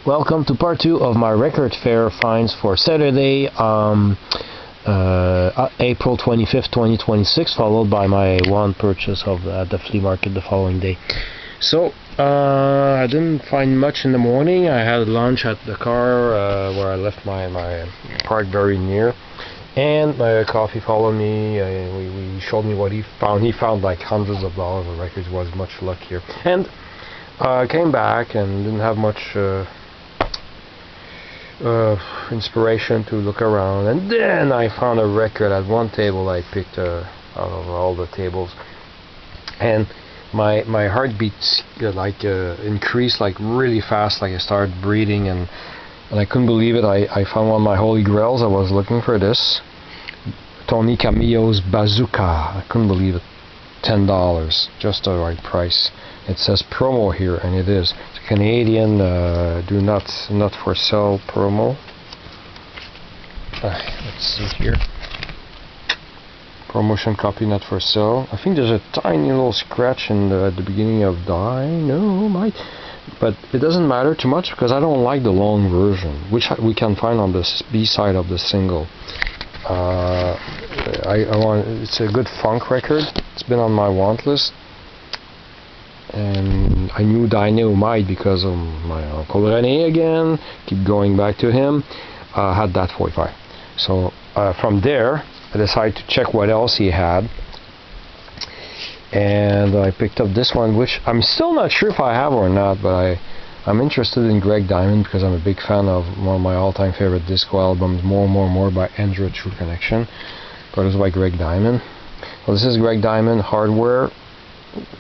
Welcome to part 2 of my record fair finds for Saturday, April 25th, 2026, followed by my one purchase at the flea market the following day. So, I didn't find much in the morning. I had lunch at the car where I left my park very near. And my coffee followed me. He showed me what he found. He found like hundreds of dollars of records. Was much luckier. And came back and didn't have much inspiration to look around. And then I found a record at one table I picked out of all the tables. And my heartbeat increased like really fast. Like I started breathing and I couldn't believe it. I found one of my holy grails. I was looking for this. Tony Camillo's Bazooka. I couldn't believe it. $10. Just the right price. It says promo here, and it is. It's a Canadian not for sale promo. Let's see here. Promotion copy not for sale. I think there's a tiny little scratch at the beginning of Dynamite. But it doesn't matter too much because I don't like the long version, which we can find on the B side of the single. It's a good funk record. It's been on my want list, and I knew Dynamite because of my Uncle René again. Keep going back to him. Had that 45. So from there, I decided to check what else he had. And I picked up this one, which I'm still not sure if I have or not, but I'm interested in Greg Diamond because I'm a big fan of one of my all-time favorite disco albums, More by Andrew True Connection, produced by Greg Diamond. Well, this is Greg Diamond Hardware.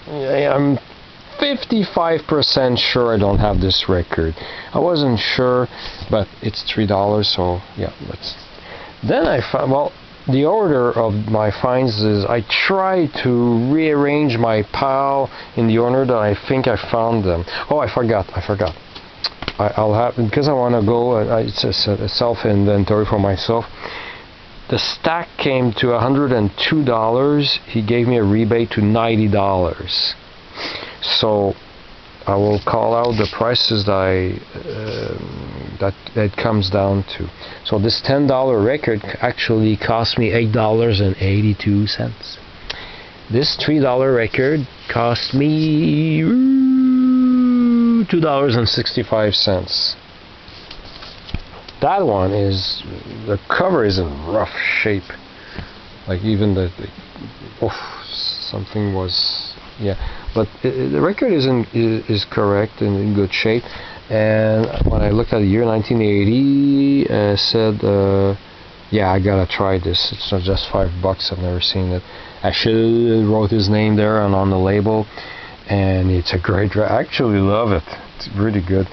I'm 55% sure I don't have this record. I wasn't sure, but it's $3, so yeah, Then I found, well, the order of my finds is I try to rearrange my pile in the order that I think I found them. Oh, I forgot. I'll have, because I want to go, it's a self-inventory for myself. The stack came to $102. He gave me a rebate to $90. So I will call out the prices that it comes down to. So this $10 record actually cost me $8.82. This $3 record cost me $2.65. That one is, the cover is in rough shape. Like even something was, yeah. But the record is correct and in good shape. And when I looked at the year 1980, said, yeah, I gotta try this. It's not just $5. I've never seen it. Actually, wrote his name there and on the label, and it's a great. I actually love it. It's really good.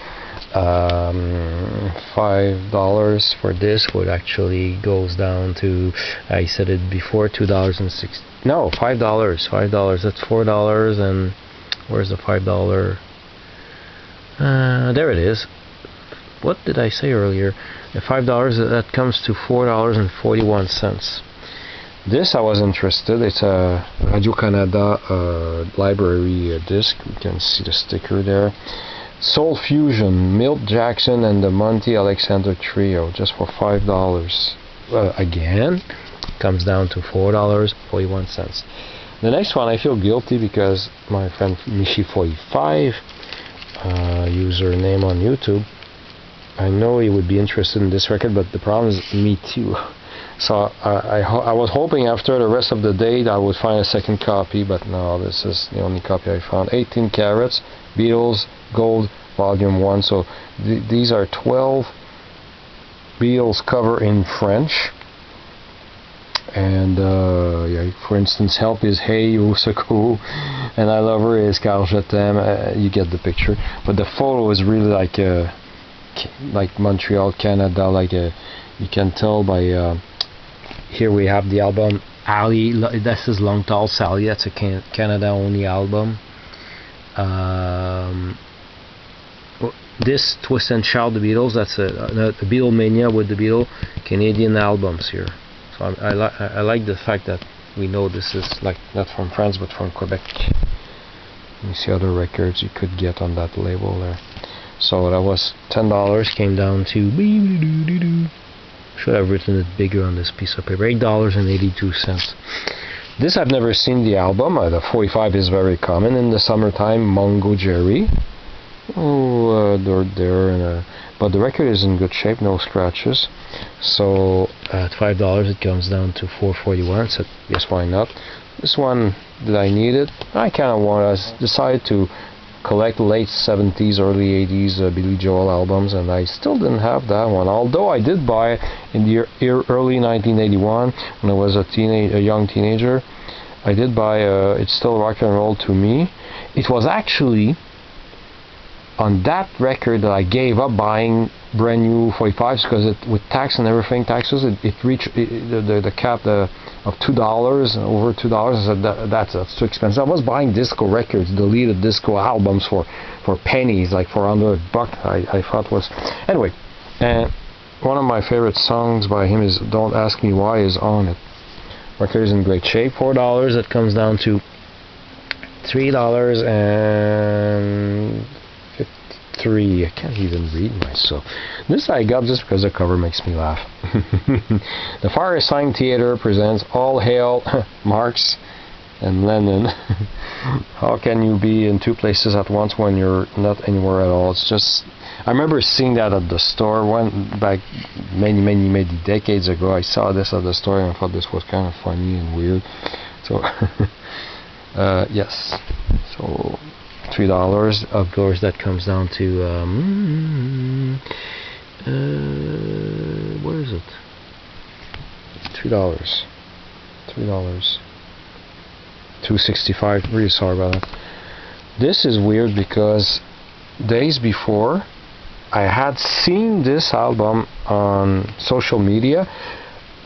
$5 for this would actually goes down to, I said it before, $2.60. No, $5. That's $4. And where's the $5? There it is. What did I say earlier? $5, that comes to $4.41. This I was interested. It's a Radio-Canada library disc. You can see the sticker there. Soul Fusion, Milt Jackson and the Monty Alexander Trio, just for $5. Again, comes down to $4.41. The next one, I feel guilty because my friend Michi45, username on YouTube, I know he would be interested in this record, but the problem is me too. So I was hoping after the rest of the day that I would find a second copy, but no, this is the only copy I found. 18 carats, Beatles Gold Volume 1. So these are 12 Beatles cover in French. And yeah, for instance, Help is Hey Au Secours, and I Love Her is Car Je T'aime. You get the picture. But the photo is really like Montreal, Canada. You can tell by here we have the album Ali. This is Long Tall Sally. That's a Canada only album. This Twist and Shout the Beatles. That's the Beatlemania with the Beatles Canadian albums here. So I like the fact that we know this is like not from France but from Quebec. You see other records you could get on that label there. So that was $10, came down to, should have written it bigger on this piece of paper, $8.82. This I've never seen the album. The 45 is very common in the summertime. Mungo Jerry. But the record is in good shape, no scratches. So at $5 it comes down to $4.41. So yes, why not? This one, did I need it? I kind of want to decide to collect late 70s, early 80s Billy Joel albums, and I still didn't have that one. Although I did buy it in the early 1981 when I was a young teenager. I did buy It's Still Rock and Roll to Me. It was actually on that record that I gave up buying brand new 45s because with tax and everything, taxes, it reached the cap of $2, over $2. I said that's too expensive. I was buying disco records, deleted disco albums for pennies, like for under $1. I thought was anyway. And one of my favorite songs by him is "Don't Ask Me Why" is on it. Record is in great shape. $4. It comes down to $3.53. I can't even read myself. This I got just because the cover makes me laugh. The Firesign Theatre presents All Hail Marx and Lenin. How can you be in two places at once when you're not anywhere at all? It's just, I remember seeing that at the store back many decades ago. I saw this at the store and I thought this was kind of funny and weird. So yes, so $3. Of course, that comes down to where is it? $3. $2.65. Really sorry about that. This is weird because days before I had seen this album on social media.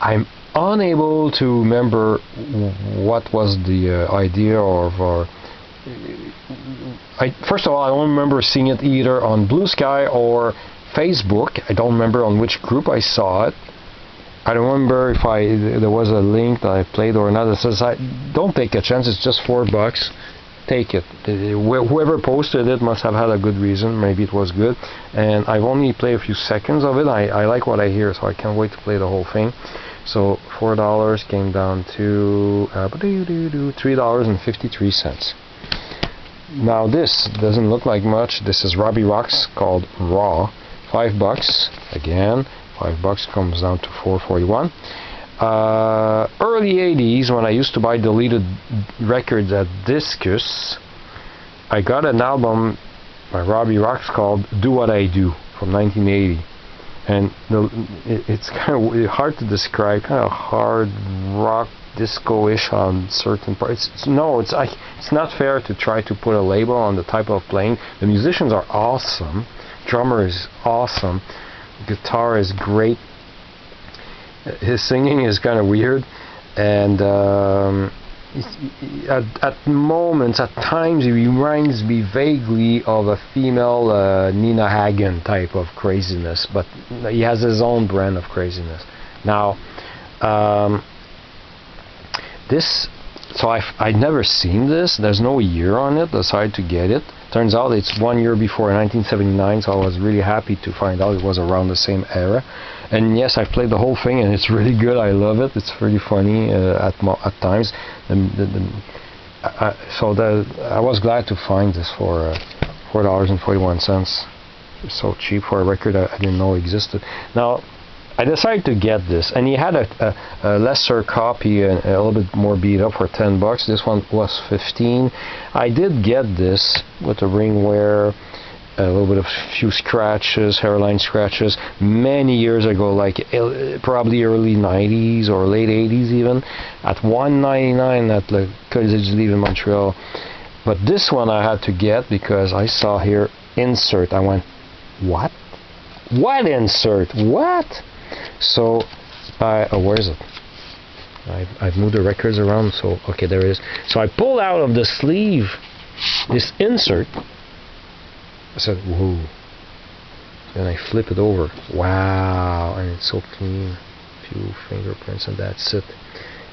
I'm unable to remember what was the idea or first of all, I don't remember seeing it either on Blue Sky or Facebook. I don't remember on which group I saw it. I don't remember if there was a link that I played or not. It says, don't take a chance, it's just $4. Take it. Whoever posted it must have had a good reason. Maybe it was good. And I've only played a few seconds of it. I like what I hear, so I can't wait to play the whole thing. So $4 came down to $3.53. Now this doesn't look like much. This is Robbie Rock's called Raw. $5 again. $5 comes down to $4.41. Early 80s, when I used to buy deleted records at Discus, I got an album by Robbie Rock's called Do What I Do from 1980. And it's kind of hard to describe, kind of hard rock, disco-ish on certain parts. It's not fair to try to put a label on the type of playing. The musicians are awesome. Drummer is awesome. Guitar is great. His singing is kind of weird, and at moments, at times, he reminds me vaguely of a female Nina Hagen type of craziness, but he has his own brand of craziness. Now, I'd never seen this. There's no year on it. Decided to get it. Turns out it's 1 year before 1979, so I was really happy to find out it was around the same era. And yes, I played the whole thing, and it's really good. I love it. It's pretty funny at times. I was glad to find this for $4.41. It's so cheap for a record I didn't know existed. Now, I decided to get this, and he had a lesser copy, a little bit more beat up, for $10. This one was $15. I did get this with a ring wear, a little bit of few scratches, hairline scratches, many years ago, like probably early 90s or late 80s even, at $1.99 at the Collège du Livre in Montreal. But this one I had to get because I saw here insert. I went, what? What insert? What? So, where is it? I've moved the records around, so okay, there it is. So I pulled out of the sleeve this insert. I said, whoa. Then I flip it over. Wow, and it's so clean. Few fingerprints and that's it.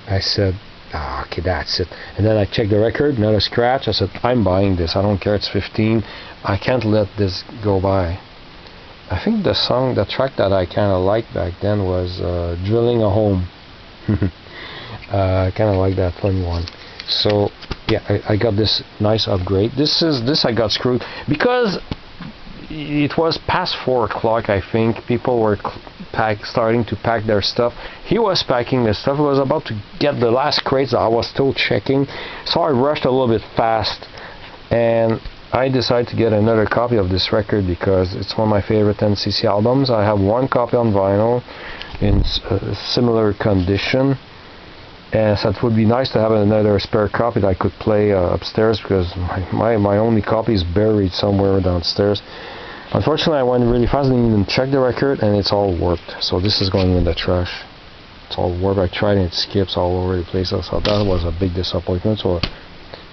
I said, Ah, okay, that's it. And then I checked the record, another scratch. I said, I'm buying this. I don't care, it's 15. I can't let this go by. I think the track that I kind of liked back then was Drilling a Home. I kind of like that funny one. So yeah, I got this nice upgrade. This I got screwed because it was past 4 o'clock. I think people were starting to pack their stuff. He was packing the stuff. He was about to get the last crates that I was still checking, so I rushed a little bit fast, and I decided to get another copy of this record because it's one of my favorite NCC albums. I have one copy on vinyl in similar condition, and so it would be nice to have another spare copy that I could play upstairs, because my only copy is buried somewhere downstairs. Unfortunately, I went really fast, didn't even check the record, and it's all warped. So this is going in the trash. It's all warped. I tried and it skips all over the place. So that was a big disappointment. So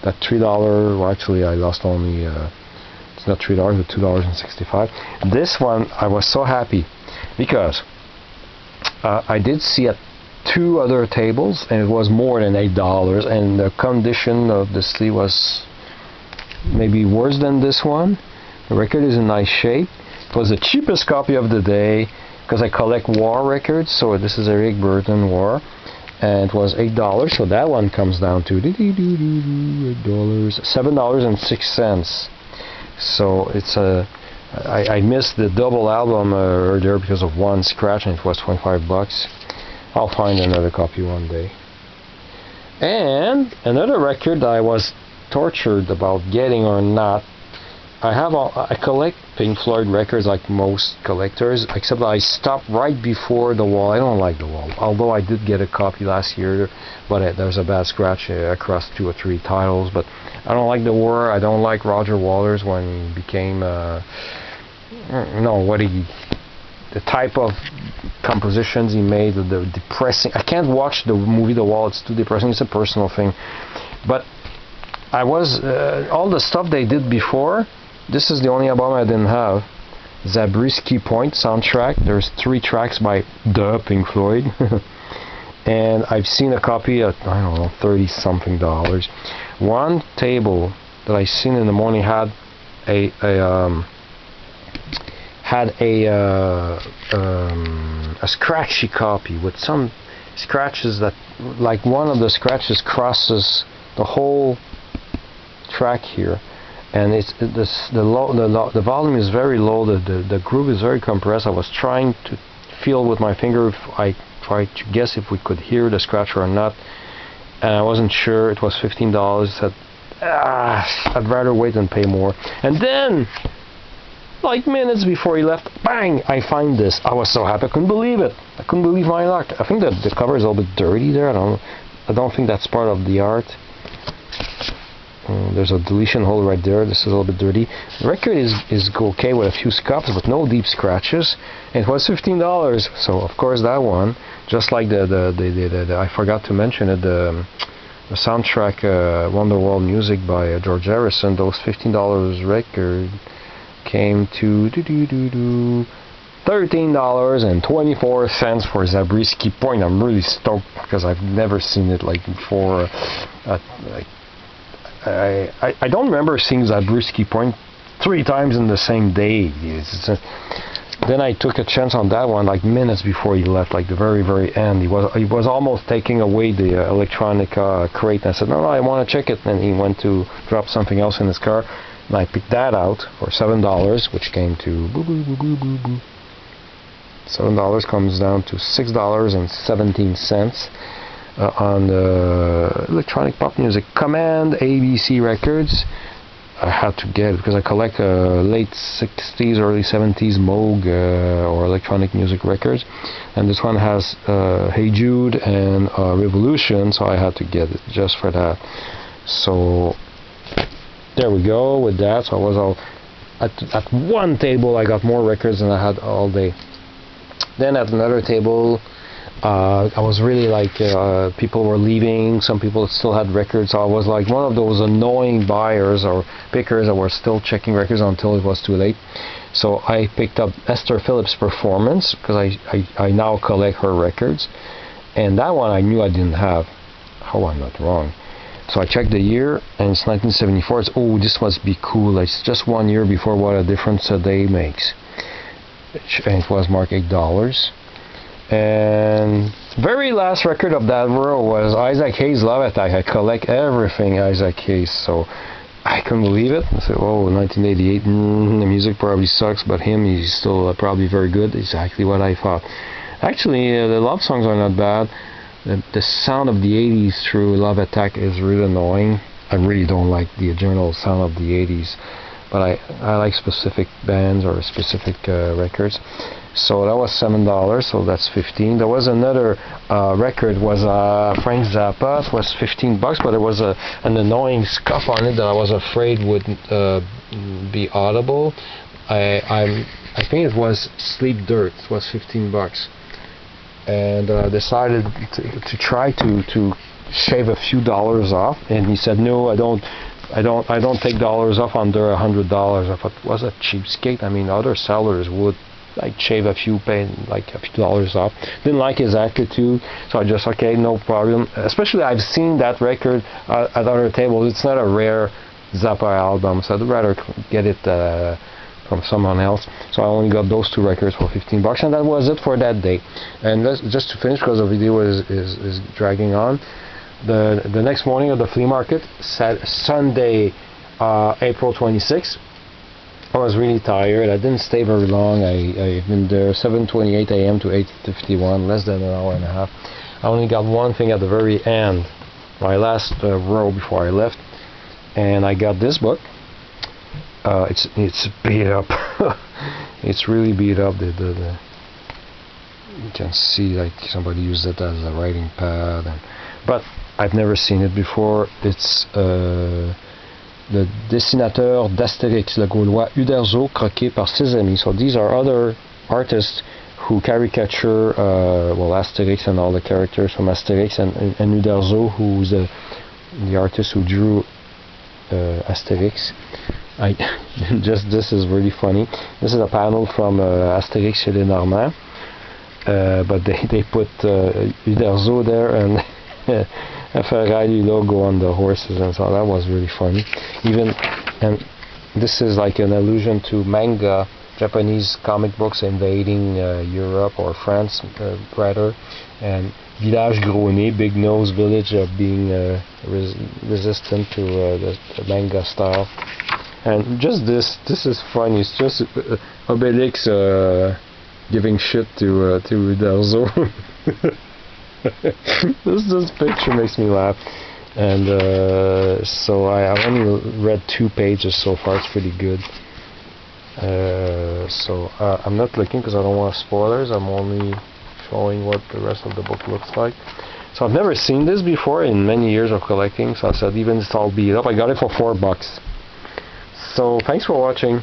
that $3, well, actually I lost only, it's not $3, but $2.65. This one, I was so happy because I did see at 2 other tables, and it was more than $8, and the condition of the sleeve was maybe worse than this one. The record is in nice shape. It was the cheapest copy of the day because I collect war records, so this is Eric Burton War, and it was $8, so that one comes down to $8, $7.06. So it's I missed the double album earlier because of one scratch, and it was $25. I'll find another copy one day. And another record that I was tortured about getting or not. I collect Pink Floyd records like most collectors, except that I stopped right before The Wall. I don't like The Wall, although I did get a copy last year, but there was a bad scratch across 2 or 3 titles. But I don't like The War. I don't like Roger Waters when he became the type of compositions he made, the depressing. I can't watch the movie The Wall. It's too depressing. It's a personal thing. But I was all the stuff they did before. This is the only album I didn't have. Zabriskie Point soundtrack. There's 3 tracks by the Pink Floyd. And I've seen a copy at, I don't know, $30-something. One table that I seen in the morning had a scratchy copy with some scratches that, like, one of the scratches crosses the whole track here, and the volume is very low, the groove is very compressed. I was trying to feel with my finger if I tried to guess if we could hear the scratch or not, and I wasn't sure. It was $15. I said, I'd rather wait and pay more. And then, like minutes before he left, bang, I find this. I was so happy. I couldn't believe it. I couldn't believe my luck. I think that the cover is a little bit dirty there. I don't think that's part of the art. There's a deletion hole right there. This is a little bit dirty. The record is okay with a few scuffs, but no deep scratches. And it was $15. So of course that one, just like the I forgot to mention it, the soundtrack Wonderwall Music by George Harrison. Those $15 record came to $13.24 for Zabriskie Point. I'm really stoked because I've never seen it like before. I don't remember seeing Zabriskie Point 3 times in the same day. Then I took a chance on that one like minutes before he left, like the very, very end. He was almost taking away the electronica crate, and I said, no, I want to check it. And he went to drop something else in his car, and I picked that out for $7, which came to $7 comes down to $6.17 on the electronic pop music Command ABC Records. I had to get it because I collect late 60s, early 70s Moog or electronic music records, and this one has Hey Jude and Revolution, so I had to get it just for that. So there we go with that. So I was all at one table. I got more records than I had all day. Then at another table, I was really like people were leaving. Some people still had records. So I was like one of those annoying buyers or pickers that were still checking records until it was too late. So I picked up Esther Phillips' Performance because I now collect her records, and that one I knew I didn't have. how I'm not wrong. So I checked the year, and it's 1974. It's, oh, this must be cool. It's just 1 year before What a Difference a Day Makes. And it was marked $8. And very last record of that row was Isaac Hayes' Love Attack. I collect everything Isaac Hayes, so I couldn't believe it. I said, oh, 1988, the music probably sucks, but him, he's still probably very good. Exactly what I thought. Actually, the love songs are not bad. The sound of the 80s through Love Attack is really annoying. I really don't like the general sound of the 80s, but I like specific bands or specific records. So that was $7, so that's 15. There was another record, was Frank Zappa. It was $15, but there was an annoying scuff on it that I was afraid would be audible. I think it was Sleep Dirt. It was $15, and decided to try to shave a few dollars off. And he said, no, I don't take dollars off under $100. I thought, was a cheapskate. I mean, other sellers would like shave a few dollars off. Didn't like his attitude, so I just, okay, no problem. Especially I've seen that record at other tables. It's not a rare Zappa album, so I'd rather get it from someone else. So I only got those two records for $15, and that was it for that day. And just to finish, because the video is dragging on. The next morning of the flea market, Sunday, April 26th. I was really tired. I didn't stay very long. I've been there 7:28 a.m. to 8:51, less than an hour and a half. I only got one thing at the very end, my last row before I left, and I got this book. It's beat up. It's really beat up. You can see like somebody used it as a writing pad, but I've never seen it before. It's le dessinateur d'Astérix, le Gaulois Uderzo, croqué par ses amis. So these are other artists who caricature Astérix and all the characters from Astérix, and Uderzo, who's the artist who drew Astérix. This is really funny. This is a panel from Astérix chez les Normands, but they put Uderzo there and a Ferrari logo on the horses, and so that was really funny. And this is like an allusion to manga, Japanese comic books invading Europe or France rather, and Village Gros Nez, Big Nose Village being resistant to the manga style. And just this is funny. It's just Obélix giving shit to Uderzo. This picture makes me laugh, and so I only read 2 pages so far. It's pretty good. So I'm not looking because I don't want spoilers. I'm only showing what the rest of the book looks like. So I've never seen this before in many years of collecting, so I said, even it's all beat up, I got it for $4. So thanks for watching.